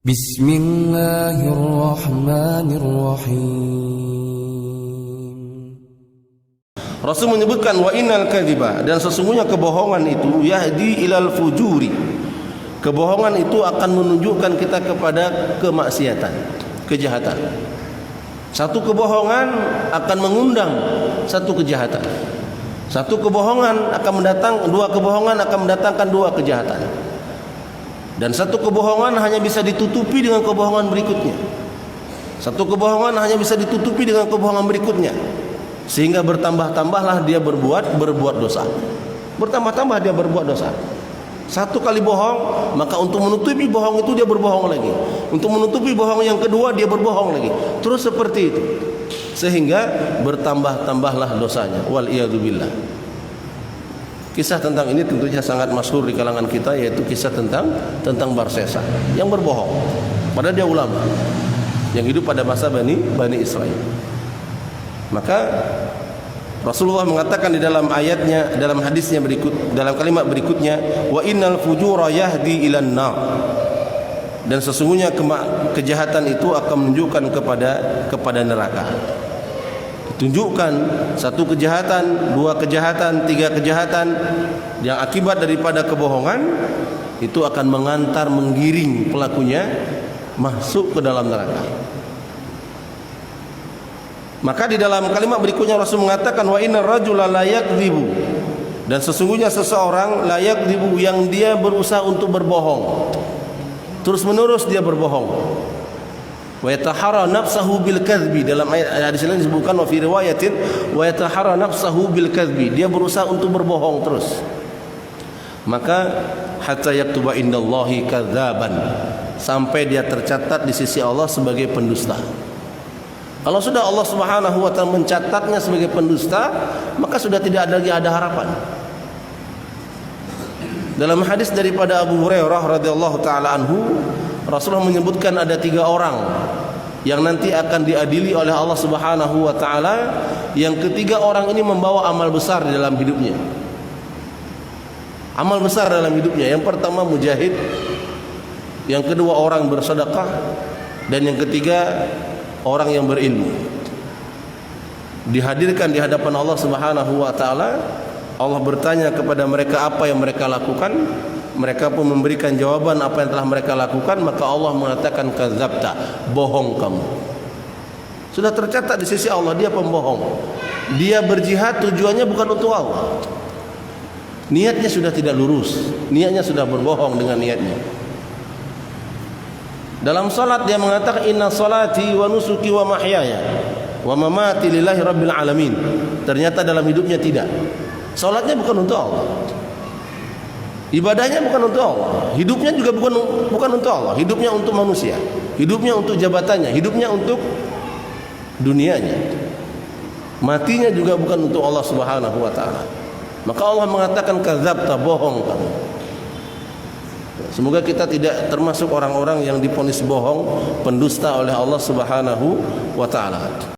Bismillahirrahmanirrahim. Rasul menyebutkan wa innal kadhiba, dan sesungguhnya kebohongan itu yahdi ilal fujuri. Kebohongan itu akan menunjukkan kita kepada kemaksiatan, kejahatan. Satu kebohongan akan mengundang satu kejahatan. Satu kebohongan akan dua kebohongan akan mendatangkan dua kejahatan. Dan satu kebohongan hanya bisa ditutupi dengan kebohongan berikutnya. Satu kebohongan hanya bisa ditutupi dengan kebohongan berikutnya. Sehingga bertambah-tambahlah dia berbuat dosa. Bertambah-tambah dia berbuat dosa. Satu kali bohong, maka untuk menutupi bohong itu dia berbohong lagi. Untuk menutupi bohong yang kedua dia berbohong lagi. Terus seperti itu. Sehingga bertambah-tambahlah dosanya. Wal iyadu billah. Kisah tentang ini tentunya sangat masyhur di kalangan kita, yaitu kisah tentang Barsesa yang berbohong. Padahal dia ulama yang hidup pada masa Bani Israil. Maka Rasulullah mengatakan di dalam ayatnya, dalam hadisnya berikut, dalam kalimat berikutnya, wa innal fujura yahdi ilan nar. Dan sesungguhnya kejahatan itu akan menunjukkan kepada neraka. Tunjukkan satu kejahatan, dua kejahatan, tiga kejahatan yang akibat daripada kebohongan itu akan menggiring pelakunya masuk ke dalam neraka. Maka di dalam kalimat berikutnya Rasul mengatakan wa innar rajula la yakdzibu, dan sesungguhnya seseorang la yakdzibu, yang dia berusaha untuk berbohong. Terus-menerus dia berbohong. Wa yatahara nafsahu bil kadzbi, dalam hadis ini disebutkan wa fi riwayatin wa yatahara nafsahu bil kadzbi, dia berusaha untuk berbohong terus. Maka hatta yaktuba indallahi kadzaban, sampai dia tercatat di sisi Allah sebagai pendusta. Kalau sudah Allah Subhanahu wa taala mencatatnya sebagai pendusta, maka sudah tidak lagi ada harapan. Dalam hadis daripada Abu Hurairah radhiyallahu taala anhu, Rasulullah menyebutkan ada 3 orang yang nanti akan diadili oleh Allah Subhanahu wa taala. Yang ketiga orang ini membawa amal besar di dalam hidupnya. Amal besar dalam hidupnya. Yang pertama mujahid, yang kedua orang bersedekah, dan yang ketiga orang yang berilmu. Dihadirkan di hadapan Allah Subhanahu wa taala. Allah bertanya kepada mereka apa yang mereka lakukan. Mereka pun memberikan jawaban apa yang telah mereka lakukan. Maka Allah mengatakan kadzabta, bohong kamu. Sudah tercatat di sisi Allah dia pembohong. Dia berjihad tujuannya bukan untuk Allah. Niatnya sudah tidak lurus. Niatnya sudah berbohong dengan niatnya. Dalam salat dia mengatakan inna salati wa nusuki wa mahyaya wa mamati lillahi rabbil alamin. Ternyata dalam hidupnya tidak. Salatnya bukan untuk Allah. Ibadahnya bukan untuk Allah, hidupnya juga bukan untuk Allah, hidupnya untuk manusia, hidupnya untuk jabatannya, hidupnya untuk dunianya. Matinya juga bukan untuk Allah Subhanahu wa taala. Maka Allah mengatakan kadzabta, bohong kamu. Semoga kita tidak termasuk orang-orang yang divonis bohong, pendusta oleh Allah Subhanahu wa taala.